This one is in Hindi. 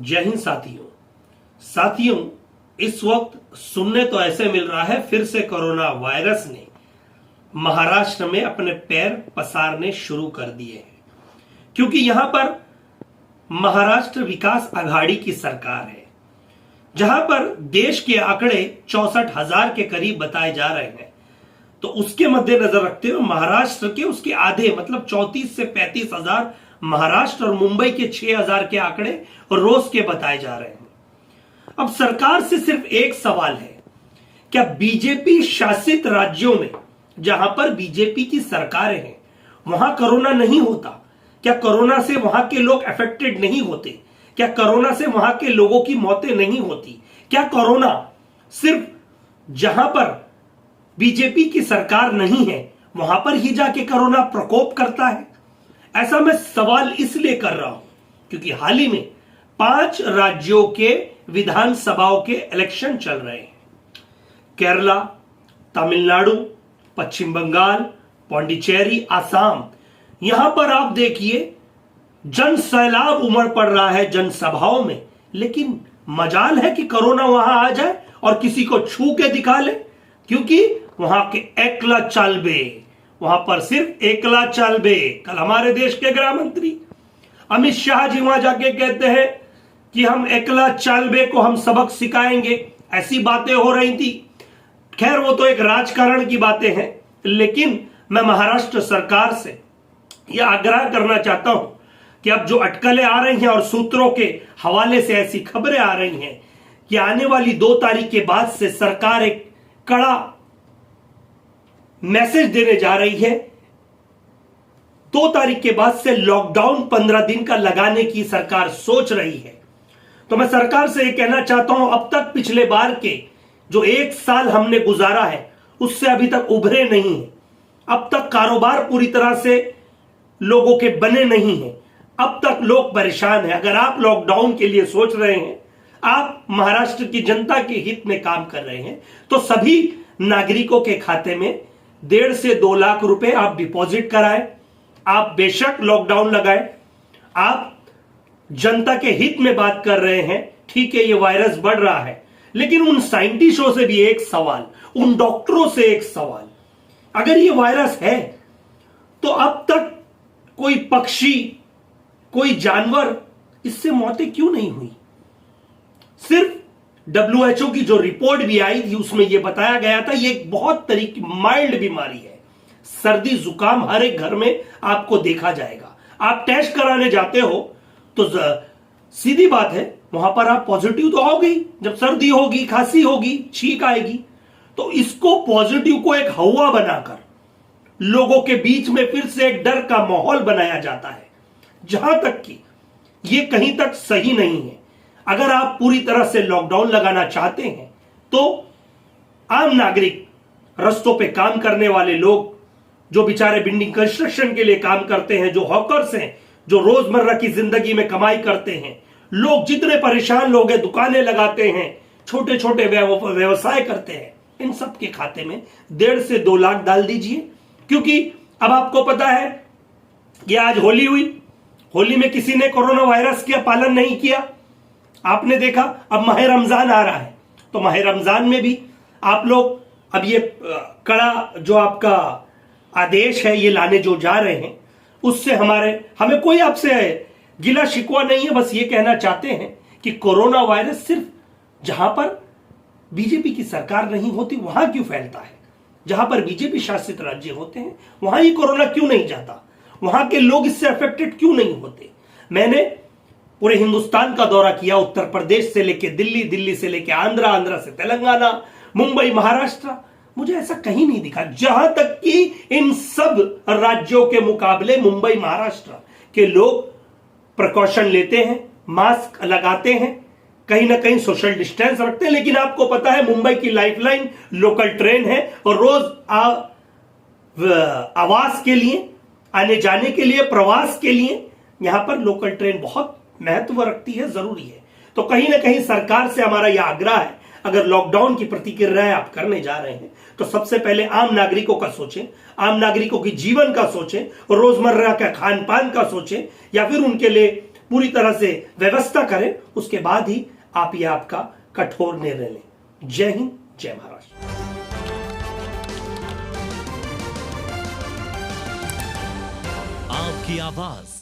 जय हिंद साथियों, इस वक्त सुनने तो ऐसे मिल रहा है फिर से कोरोना वायरस ने महाराष्ट्र में अपने पैर पसारने शुरू कर दिए हैं, क्योंकि यहां पर महाराष्ट्र विकास आघाड़ी की सरकार है, जहां पर देश के आंकड़े 64,000 के करीब बताए जा रहे हैं। तो उसके मद्देनजर रखते हुए महाराष्ट्र के उसके आधे मतलब 34 से 35,000 महाराष्ट्र और मुंबई के 6,000 के आंकड़े रोज के बताए जा रहे हैं। अब सरकार से सिर्फ एक सवाल है, क्या बीजेपी शासित राज्यों में जहां पर बीजेपी की सरकारें हैं वहां कोरोना नहीं होता? क्या कोरोना से वहां के लोग अफेक्टेड नहीं होते? क्या कोरोना से वहां के लोगों की मौतें नहीं होती? क्या कोरोना सिर्फ जहां पर बीजेपी की सरकार नहीं है वहां पर ही जाके कोरोना प्रकोप करता है? ऐसा मैं सवाल इसलिए कर रहा हूं क्योंकि हाल ही में 5 राज्यों के विधानसभाओं के इलेक्शन चल रहे हैं। केरला, तमिलनाडु, पश्चिम बंगाल, पौंडीचेरी, आसाम, यहां पर आप देखिए जन सैलाब उमड़ पड़ रहा है जनसभाओं में, लेकिन मजाल है कि कोरोना वहां आ जाए और किसी को छू के दिखा ले, क्योंकि वहां के एकला चालबे, वहां पर सिर्फ एकला चालबे। कल हमारे देश के गृह मंत्री अमित शाह जी वहां जाके कहते हैं कि हम एकला चालबे को हम सबक सिखाएंगे, ऐसी बातें हो रही थी। खैर वो तो एक राजकारण की बातें हैं, लेकिन मैं महाराष्ट्र सरकार से यह आग्रह करना चाहता हूं कि अब जो अटकलें आ रही हैं और सूत्रों के हवाले से ऐसी खबरें आ रही हैं कि आने वाली 2 तारीख के बाद से सरकार एक कड़ा मैसेज देने जा रही है। 2 तारीख के बाद से लॉकडाउन 15 दिन का लगाने की सरकार सोच रही है। तो मैं सरकार से यह कहना चाहता हूं, अब तक पिछले बार के जो 1 साल हमने गुजारा है उससे अभी तक उभरे नहीं है। अब तक कारोबार पूरी तरह से लोगों के बने नहीं हैं। अब तक लोग परेशान हैं। अगर आप लॉकडाउन के लिए सोच रहे हैं, आप महाराष्ट्र की जनता के हित में काम कर रहे हैं, तो सभी नागरिकों के खाते में 1.5 से 2 लाख रुपए आप डिपॉजिट कराएं। आप बेशक लॉकडाउन लगाएं, आप जनता के हित में बात कर रहे हैं। ठीक है, ये वायरस बढ़ रहा है, लेकिन उन साइंटिस्टों से भी एक सवाल, उन डॉक्टरों से एक सवाल, अगर ये वायरस है तो अब तक कोई पक्षी, कोई जानवर, इससे मौतें क्यों नहीं हुई? सिर्फ WHO की जो रिपोर्ट भी आई थी उसमें यह बताया गया था ये एक बहुत तरीके माइल्ड बीमारी है। सर्दी जुकाम हर एक घर में आपको देखा जाएगा। आप टेस्ट कराने जाते हो तो सीधी बात है, वहां पर आप पॉजिटिव तो आओगे ही। जब सर्दी होगी, खांसी होगी, छींक आएगी, तो इसको पॉजिटिव को एक हवा बनाकर लोगों के बीच में फिर से एक डर का माहौल बनाया जाता है, जहां तक कि यह कहीं तक सही नहीं है। अगर आप पूरी तरह से लॉकडाउन लगाना चाहते हैं तो आम नागरिक, रस्तों पे काम करने वाले लोग, जो बेचारे बिल्डिंग कंस्ट्रक्शन के लिए काम करते हैं, जो हॉकर्स हैं, जो रोजमर्रा की जिंदगी में कमाई करते हैं, लोग जितने परेशान लोग हैं, दुकानें लगाते हैं, छोटे छोटे व्यवसाय करते हैं, इन सब के खाते में 1.5 से 2 लाख डाल दीजिए। क्योंकि अब आपको पता है कि आज होली हुई, होली में किसी ने कोरोना वायरस का पालन नहीं किया। आपने देखा अब माह रमजान आ रहा है, तो माह रमजान में भी आप लोग अब ये कड़ा जो आपका आदेश है ये लाने जो जा रहे हैं, उससे हमें कोई आपसे गिला शिकवा नहीं है। बस ये कहना चाहते हैं कि कोरोना वायरस सिर्फ जहां पर बीजेपी की सरकार नहीं होती वहां क्यों फैलता है? जहां पर बीजेपी शासित राज्य होते हैं वहां ही कोरोना क्यों नहीं जाता? वहां के लोग इससे अफेक्टेड क्यों नहीं होते? मैंने पूरे हिंदुस्तान का दौरा किया, उत्तर प्रदेश से लेके दिल्ली, दिल्ली से लेके आंध्रा, आंध्रा से तेलंगाना, मुंबई, महाराष्ट्र, मुझे ऐसा कहीं नहीं दिखा। जहां तक कि इन सब राज्यों के मुकाबले मुंबई, महाराष्ट्र के लोग प्रिकॉशन लेते हैं, मास्क लगाते हैं, कहीं ना कहीं सोशल डिस्टेंस रखते हैं। लेकिन आपको पता है मुंबई की लाइफलाइन लोकल ट्रेन है और रोज आवास के लिए, आने जाने के लिए, प्रवास के लिए यहां पर लोकल ट्रेन बहुत महत्व रखती है, जरूरी है। तो कहीं ना कहीं सरकार से हमारा यह आग्रह है, अगर लॉकडाउन की प्रतिक्रियाएं आप करने जा रहे हैं तो सबसे पहले आम नागरिकों का सोचें, आम नागरिकों की जीवन का सोचें, रोजमर्रा का खान पान का सोचें, या फिर उनके लिए पूरी तरह से व्यवस्था करें, उसके बाद ही आप ये आपका कठोर निर्णय लें। जय हिंद, जय महाराष्ट्र। आपकी आवाज